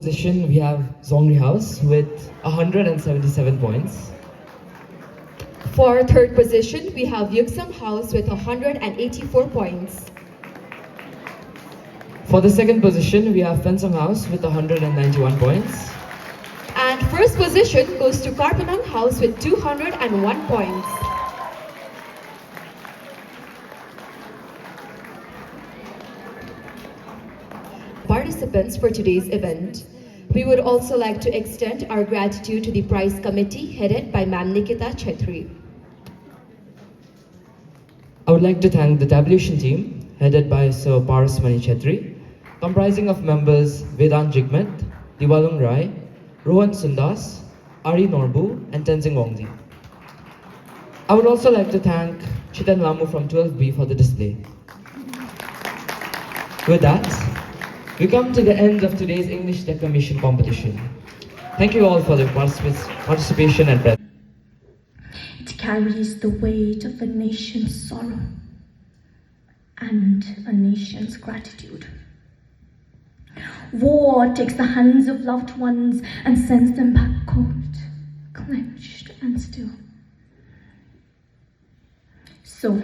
Position we have Zongri House with 177 points. For third position, we have Yuksam House with 184 points. For the second position, we have Fensong House with 191 points. And first position goes to Karpanang House with 201 points. Participants for today's event. We would also like to extend our gratitude to the prize committee headed by Ma'am Nikita Chetri. I would like to thank the tabulation team headed by Sir Parasmani Chetri, comprising of members Vedant Jigmet, Diwalung Rai, Rohan Sundas, Ari Norbu, and Tenzing Wongzi. I would also like to thank Chitan Lamu from 12B for the display. With that, we come to the end of today's English declamation competition. Thank you all for your participation and presence. It carries the weight of a nation's sorrow and a nation's gratitude. War takes the hands of loved ones and sends them back cold, clenched and still. So,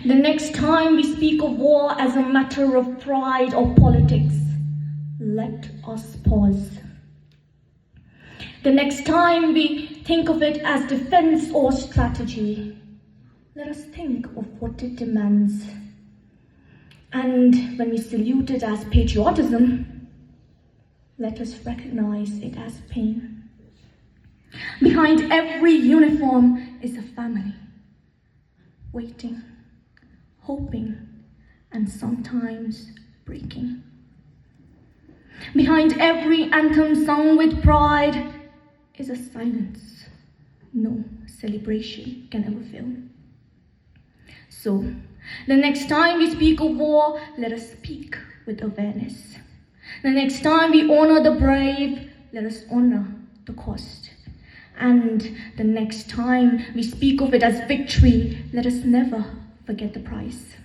the next time we speak of war as a matter of pride or politics, let us pause. The next time we think of it as defense or strategy, let us think of what it demands. And when we salute it as patriotism, let us recognize it as pain. Behind every uniform is a family, waiting, hoping, and sometimes breaking. Behind every anthem sung with pride is a silence no celebration can ever fill. So, the next time we speak of war, let us speak with awareness. The next time we honor the brave, let us honor the cost. And the next time we speak of it as victory, let us never forget the price.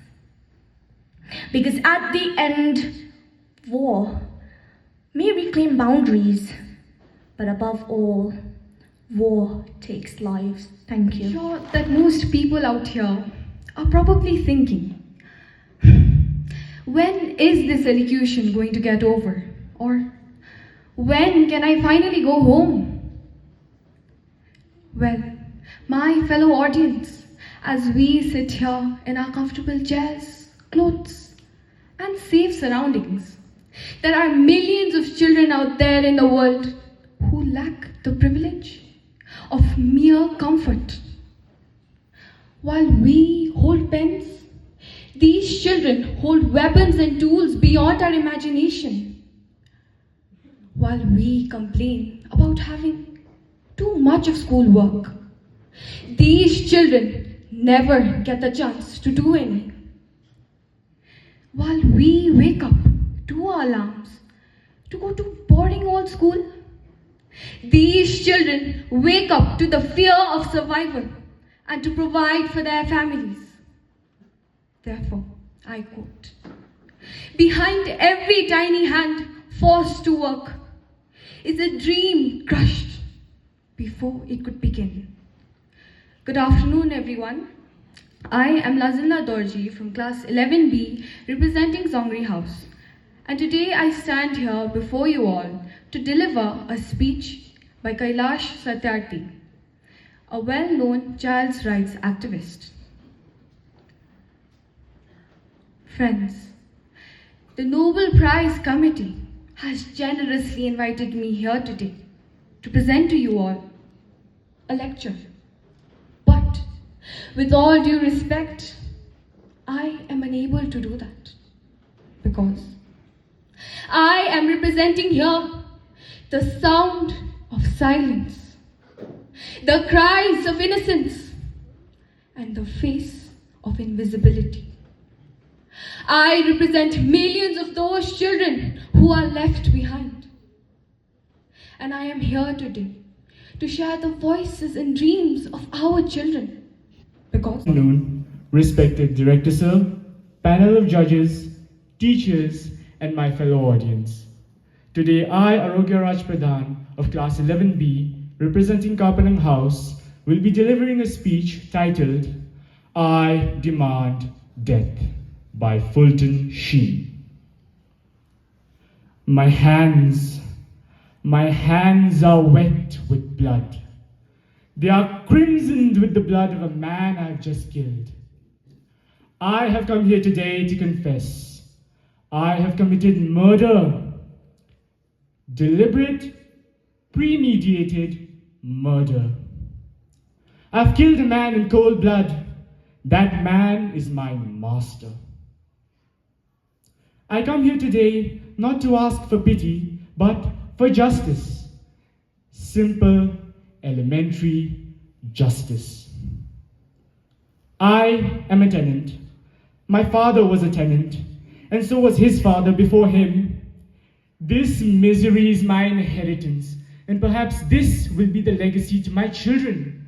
Because at the end, war may reclaim boundaries, but above all, war takes lives. Thank you. I'm sure that most people out here are probably thinking, when is this elocution going to get over? Or when can I finally go home? Well, my fellow audience, as we sit here in our comfortable chairs, clothes, and safe surroundings, there are millions of children out there in the world who lack the privilege of mere comfort. While we hold pens, these children hold weapons and tools beyond our imagination. While we complain about having too much of schoolwork, these children never get the chance to do any. While we wake up to our alarms to go to boarding old school, these children wake up to the fear of survival and to provide for their families. Therefore, I quote, "Behind every tiny hand forced to work is a dream crushed before it could begin." Good afternoon, everyone. I am Lazilla Dorji from class 11B, representing Zongri House. And today I stand here before you all to deliver a speech by Kailash Satyarthi, a well-known child's rights activist. Friends, the Nobel Prize Committee has generously invited me here today to present to you all a lecture. But with all due respect, I am unable to do that because I am representing here the sound of silence, the cries of innocence, and the face of invisibility. I represent millions of those children who are left behind. And I am here today to share the voices and dreams of our children. Because Good afternoon, respected Director Sir, panel of judges, teachers, and my fellow audience. Today, I, Arogya Raj Pradhan of Class 11B, representing Kapanang House, will be delivering a speech titled, I Demand Death by Fulton Sheen. My hands are wet with blood. They are crimsoned with the blood of a man I've just killed. I have come here today to confess. I have committed murder. Deliberate, premeditated murder. I've killed a man in cold blood. That man is my master. I come here today not to ask for pity, but for justice. Simple, elementary justice. I am a tenant. My father was a tenant, and so was his father before him. This misery is my inheritance, and perhaps this will be the legacy to my children.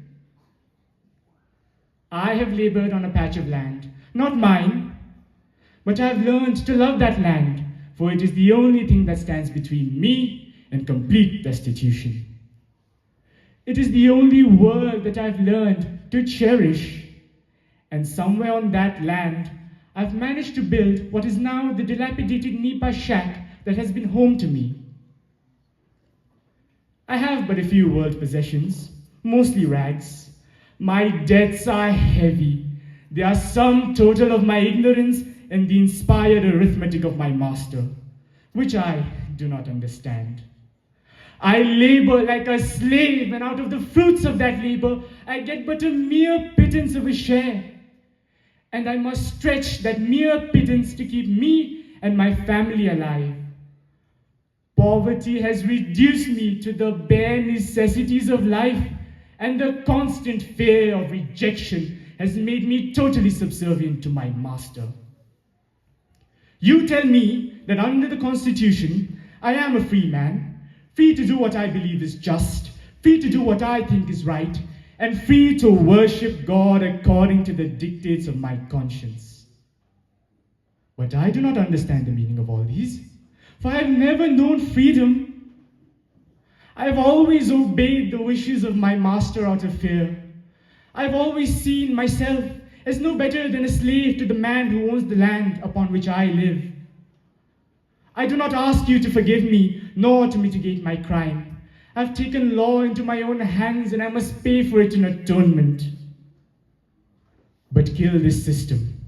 I have labored on a patch of land, not mine, but I have learned to love that land, for it is the only thing that stands between me and complete destitution. It is the only world that I've learned to cherish, and somewhere on that land, I've managed to build what is now the dilapidated nipa shack that has been home to me. I have but a few world possessions, mostly rags. My debts are heavy. They are sum total of my ignorance and the inspired arithmetic of my master, which I do not understand. I labor like a slave, and out of the fruits of that labor, I get but a mere pittance of a share. And I must stretch that mere pittance to keep me and my family alive. Poverty has reduced me to the bare necessities of life, and the constant fear of rejection has made me totally subservient to my master. You tell me that under the Constitution, I am a free man, free to do what I believe is just, free to do what I think is right, and free to worship God according to the dictates of my conscience. But I do not understand the meaning of all these, for I have never known freedom. I have always obeyed the wishes of my master out of fear. I have always seen myself as no better than a slave to the man who owns the land upon which I live. I do not ask you to forgive me, nor to mitigate my crime. I have taken law into my own hands, and I must pay for it in atonement. But kill this system.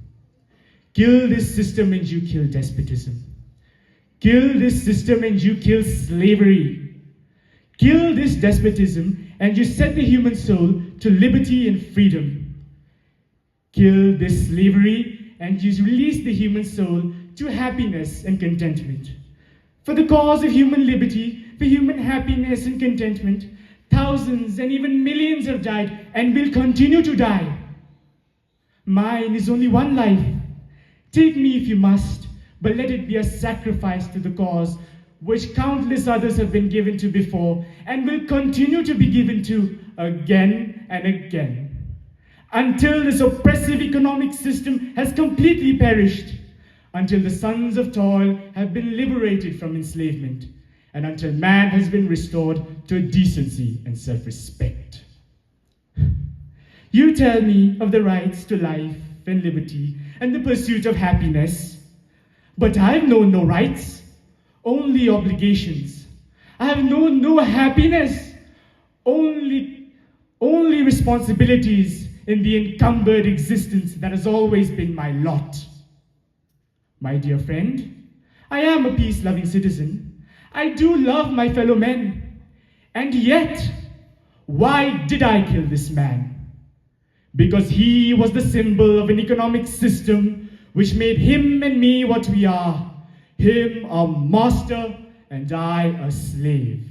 Kill this system and you kill despotism. Kill this system and you kill slavery. Kill this despotism and you set the human soul to liberty and freedom. Kill this slavery and you release the human soul to happiness and contentment. For the cause of human liberty, for human happiness and contentment, thousands and even millions have died and will continue to die. Mine is only one life. Take me if you must, but let it be a sacrifice to the cause which countless others have been given to before and will continue to be given to again and again, until this oppressive economic system has completely perished, until the sons of toil have been liberated from enslavement, and until man has been restored to decency and self-respect. You tell me of the rights to life and liberty and the pursuit of happiness, but I have known no rights, only obligations. I have known no happiness, only responsibilities in the encumbered existence that has always been my lot. My dear friend, I am a peace-loving citizen. I do love my fellow men. And yet, why did I kill this man? Because he was the symbol of an economic system which made him and me what we are. Him a master and I a slave.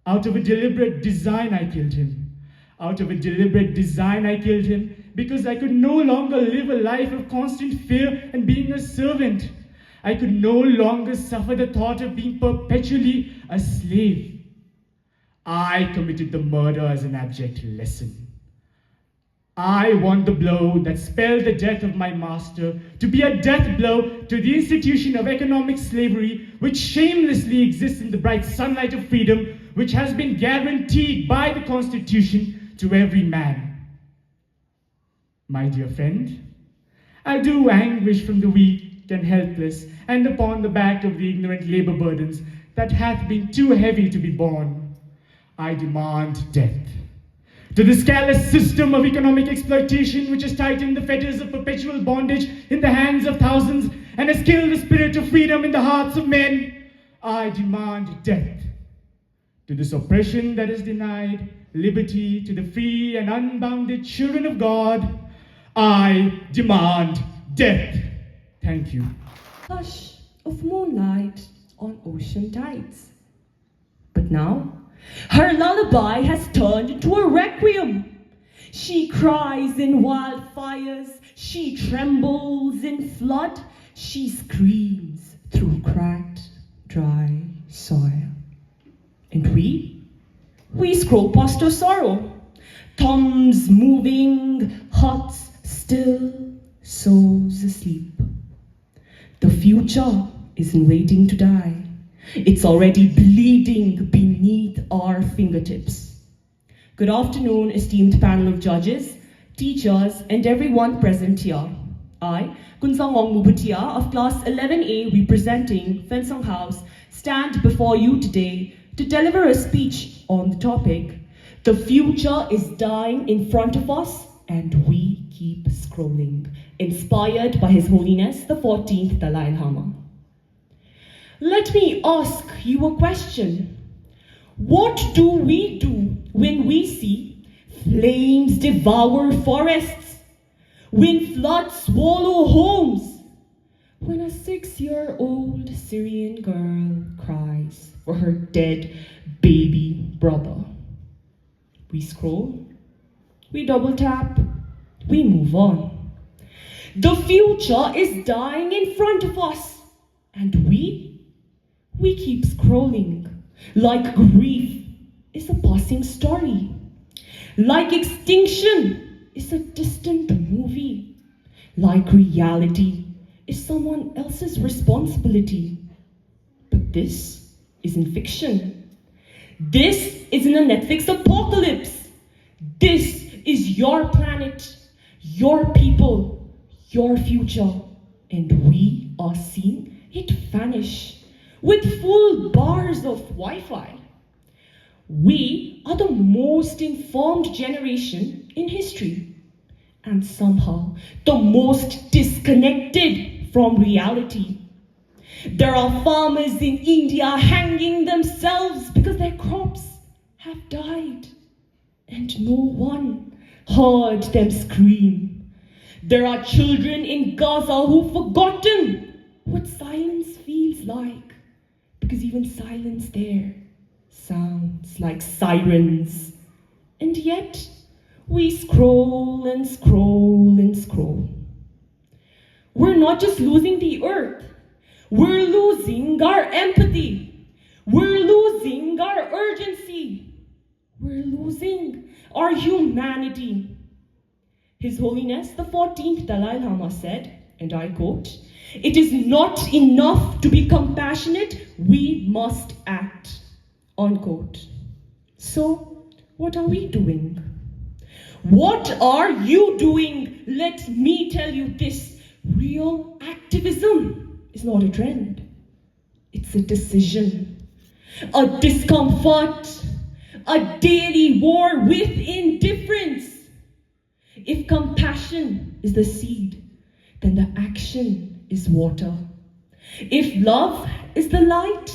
Out of a deliberate design I killed him. Out of a deliberate design I killed him because I could no longer live a life of constant fear and being a servant. I could no longer suffer the thought of being perpetually a slave. I committed the murder as an abject lesson. I want the blow that spelled the death of my master to be a death blow to the institution of economic slavery which shamelessly exists in the bright sunlight of freedom, which has been guaranteed by the Constitution to every man. My dear friend, I do anguish from the weak and helpless, and upon the back of the ignorant labor burdens that hath been too heavy to be borne. I demand death. To this callous system of economic exploitation which has tightened the fetters of perpetual bondage in the hands of thousands and has killed the spirit of freedom in the hearts of men, I demand death. To this oppression that has denied liberty to the free and unbounded children of God, I demand death. Thank you. Hush of moonlight on ocean tides. But now, her lullaby has turned into a requiem. She cries in wildfires, she trembles in flood, she screams through cracked, dry soil. And we scroll past her sorrow, thumbs moving, hearts still, souls asleep. The future isn't waiting to die. It's already bleeding beneath our fingertips. Good afternoon, esteemed panel of judges, teachers, and everyone present here. I, Kunsangong Mubutia of Class 11A representing Fensong House, stand before you today to deliver a speech on the topic, "The future is dying in front of us and we keep scrolling," inspired by His Holiness the 14th Dalai Lama. Let me ask you a question. What do we do when we see flames devour forests, when floods swallow homes, when a 6-year-old Syrian girl cries for her dead baby brother? We scroll, we double tap, we move on. The future is dying in front of us, and we keep scrolling, like grief is a passing story, like extinction is a distant movie, like reality is someone else's responsibility. But this isn't fiction. This isn't a Netflix apocalypse. This is your planet, your people, your future, and we are seeing it vanish with full bars of Wi-Fi. We are the most informed generation in history, and somehow the most disconnected from reality. There are farmers in India hanging themselves because their crops have died, and no one heard them scream. There are children in Gaza who've forgotten what silence feels like, because even silence there sounds like sirens. And yet, we scroll and scroll and scroll. We're not just losing the earth, we're losing our empathy. We're losing our urgency. We're losing our humanity. His Holiness the 14th Dalai Lama said, and I quote, "It is not enough to be compassionate, we must act," unquote. So, what are we doing? What are you doing? Let me tell you this. Real activism is not a trend. It's a decision, a discomfort, a daily war with indifference. If compassion is the seed, then the action is water. If love is the light,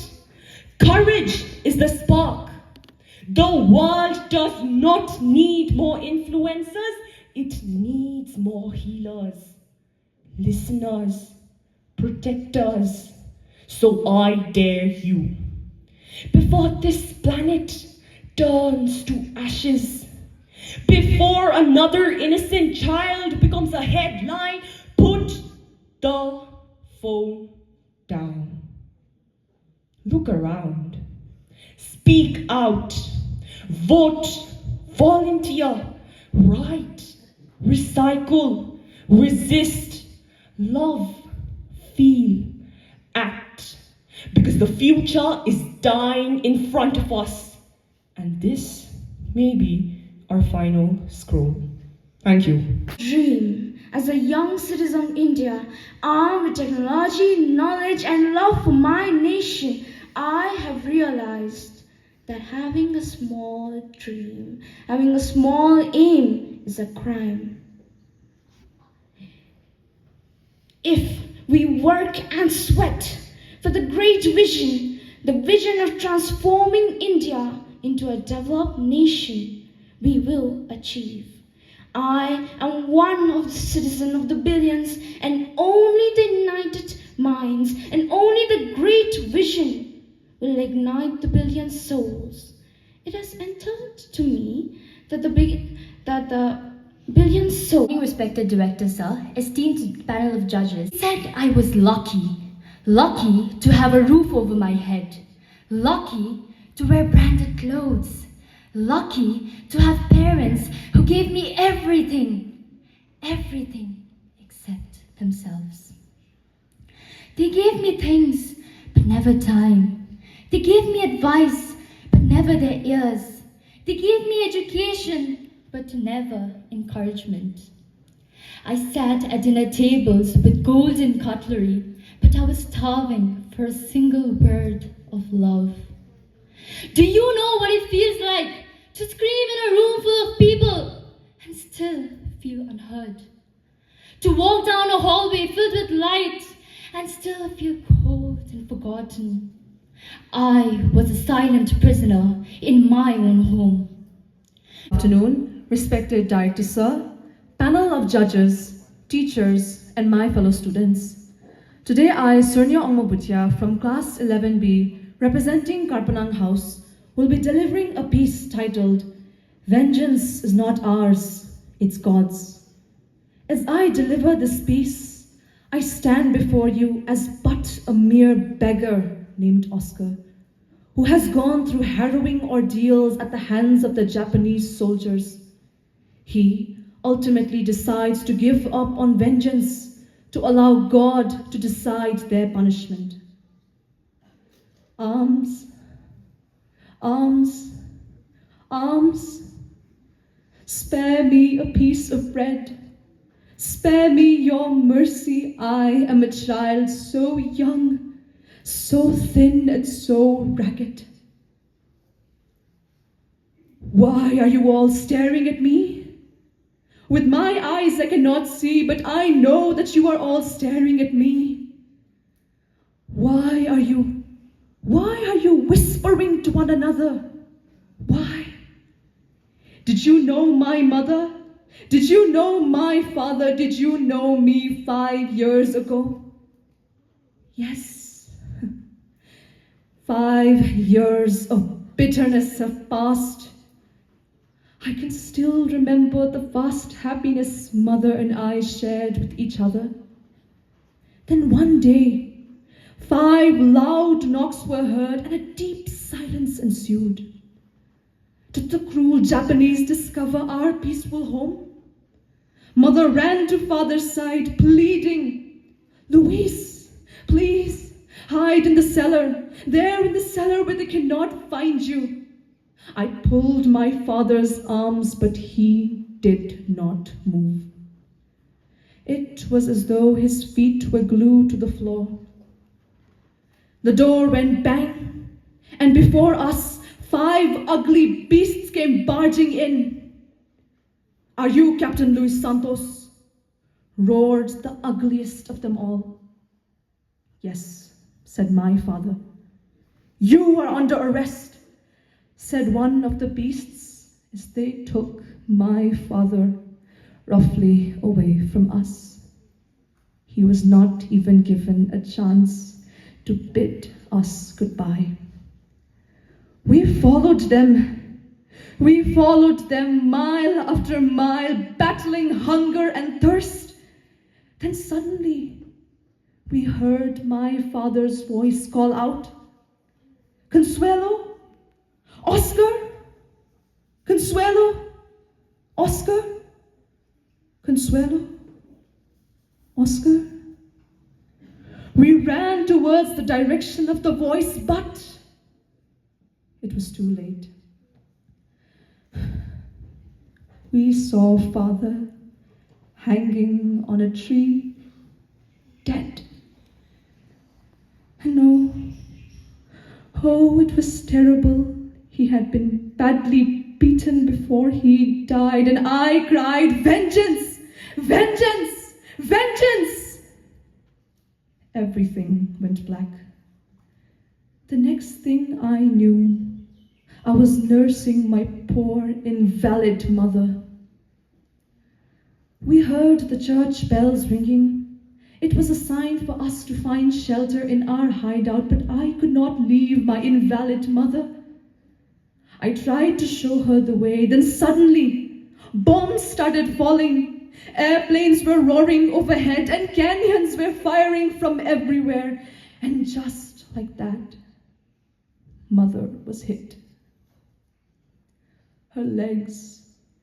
courage is the spark. The world does not need more influencers, it needs more healers, listeners, protectors. So I dare you, before this planet turns to ashes, before another innocent child becomes a headline, put the phone down. Look around. Speak out. Vote. Volunteer. Write. recycle, resist, love, feel, act. Because the future is dying in front of us. And this may be our final scroll. Thank you. Dream. As a young citizen of India, armed with technology, knowledge, and love for my nation, I have realized that having a small dream, having a small aim is a crime. If we work and sweat for the great vision, the vision of transforming India into a developed nation, we will achieve. I am one of the citizens of the billions, and only the united minds and only the great vision will ignite the billion souls. It has entered to me that the billion souls. Respected director, sir, esteemed panel of judges, said I was lucky to have a roof over my head, lucky to wear branded clothes, lucky to have parents who gave me everything except themselves. They gave me things, but never time. They gave me advice, but never their ears. They gave me education, but never encouragement. I sat at dinner tables with golden cutlery, but I was starving for a single word of love. Do you know what it feels like to scream in a room full of people and still feel unheard? To walk down a hallway filled with light and still feel cold and forgotten. I was a silent prisoner in my own home. Good afternoon, respected director sir, panel of judges, teachers, and my fellow students. Today I, Surnya Ongmabutya from class 11B, representing Karpanang House, will be delivering a piece titled, Vengeance is Not Ours, It's God's. As I deliver this piece, I stand before you as but a mere beggar named Oscar, who has gone through harrowing ordeals at the hands of the Japanese soldiers. He ultimately decides to give up on vengeance to allow God to decide their punishment. Arms, arms, arms, spare me a piece of bread. Spare me your mercy. I am a child so young, so thin and so ragged. Why are you all staring at me? With my eyes I cannot see, but I know that you are all staring at me. Why are you whispering to one another? Why? Did you know my mother? Did you know my father? Did you know me 5 years ago? Yes. 5 years of bitterness have passed. I can still remember the vast happiness mother and I shared with each other. Then one day, 5 loud knocks were heard and a deep silence ensued. Did the cruel Japanese discover our peaceful home? Mother ran to father's side, pleading, Luis, please, hide in the cellar, there in the cellar where they cannot find you. I pulled my father's arms, but he did not move. It was as though his feet were glued to the floor. The door went bang, and before us, 5 ugly beasts came barging in. Are you Captain Luis Santos? Roared the ugliest of them all. Yes, said my father. You are under arrest, said one of the beasts as they took my father roughly away from us. He was not even given a chance to bid us goodbye. We followed them mile after mile, battling hunger and thirst. Then suddenly, we heard my father's voice call out, Consuelo, Oscar, Consuelo, Oscar. Consuelo? Oscar? We ran towards the direction of the voice, but it was too late. We saw Father hanging on a tree, dead. No. Oh, it was terrible. He had been badly beaten before he died, and I cried, "Vengeance! Vengeance! Vengeance!" Everything went black. The next thing I knew, I was nursing my poor, invalid mother. We heard the church bells ringing. It was a sign for us to find shelter in our hideout, but I could not leave my invalid mother. I tried to show her the way, then suddenly, bombs started falling. Airplanes were roaring overhead, and canyons were firing from everywhere. And just like that, Mother was hit. Her legs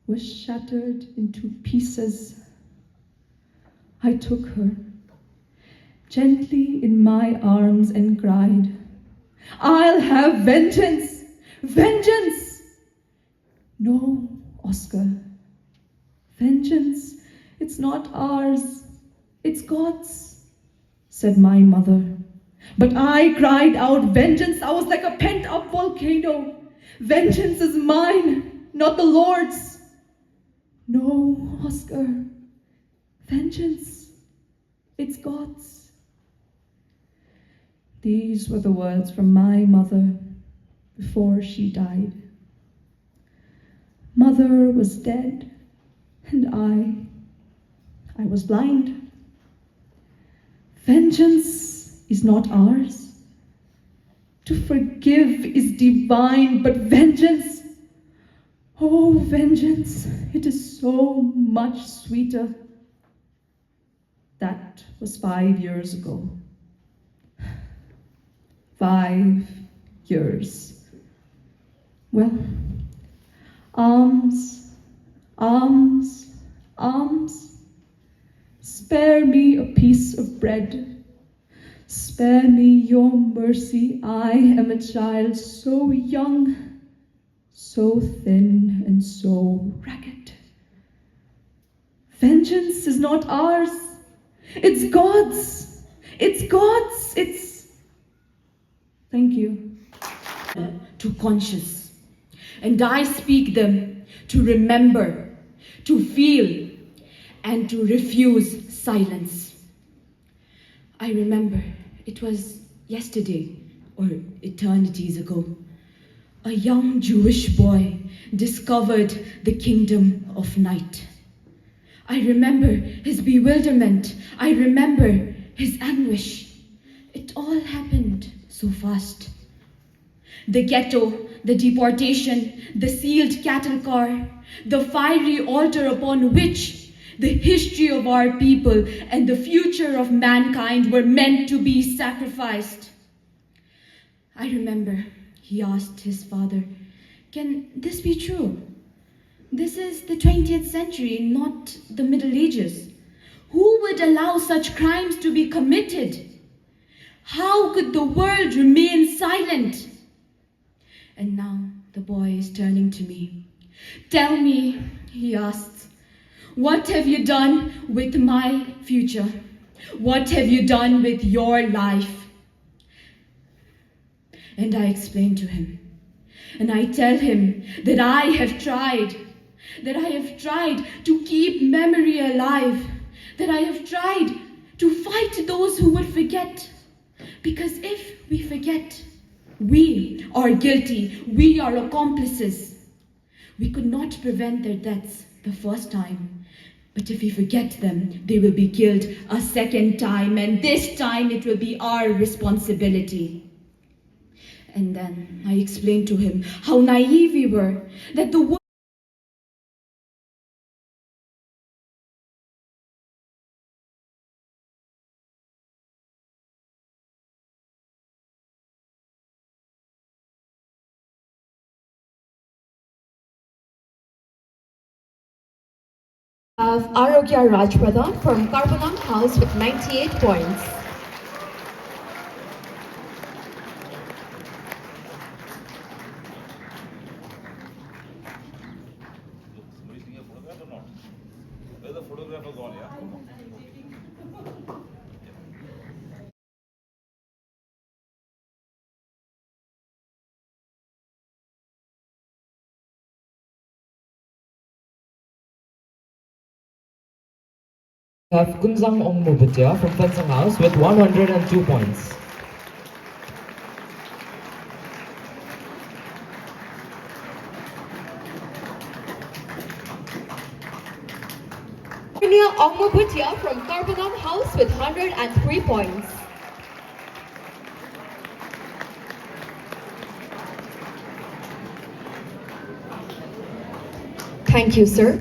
were shattered into pieces. I took her gently in my arms and cried, "I'll have vengeance! Vengeance!" "No, Oscar. Vengeance, it's not ours. It's God's," said my mother. But I cried out vengeance. I was like a pent-up volcano. "Vengeance is mine, not the Lord's." "No, Oscar. Vengeance, it's God's." These were the words from my mother before she died. Mother was dead, and I was blind. Vengeance is not ours. To forgive is divine, but vengeance, oh, vengeance, it is so much sweeter. That was 5 years ago. 5 years. Well, alms, alms, alms. Spare me a piece of bread. Spare me your mercy. I am a child so young, so thin, and so ragged. Vengeance is not ours. It's God's. It's God's. It's... Thank you. To conscious, and I speak them to remember, to feel, and to refuse silence. I remember it was yesterday or eternities ago. A young Jewish boy discovered the kingdom of night. I remember his bewilderment. I remember his anguish. It all happened so fast. The ghetto, the deportation, the sealed cattle car, the fiery altar upon which the history of our people and the future of mankind were meant to be sacrificed. I remember he asked his father, "Can this be true? This is the 20th century, not the Middle Ages. Who would allow such crimes to be committed? How could the world remain silent?" And now the boy is turning to me. "Tell me," he asks, "what have you done with my future? What have you done with your life?" And I explain to him, and I tell him that I have tried to keep memory alive, that I have tried to fight those who would forget. Because if we forget, we are guilty, we are accomplices. We could not prevent their deaths the first time, but if we forget them, they will be killed a second time, and this time it will be our responsibility. And then I explained to him how naive we were, that the world have Arogya Rajpradhan from Carbonam House with 98 points. Where's the photographer gone, yeah? We have Kunzang Ongmo Bhutia from Fencing House with 102 points. Arnia Ongmo Bhutia from Carbonam House with 103 points. Thank you, sir.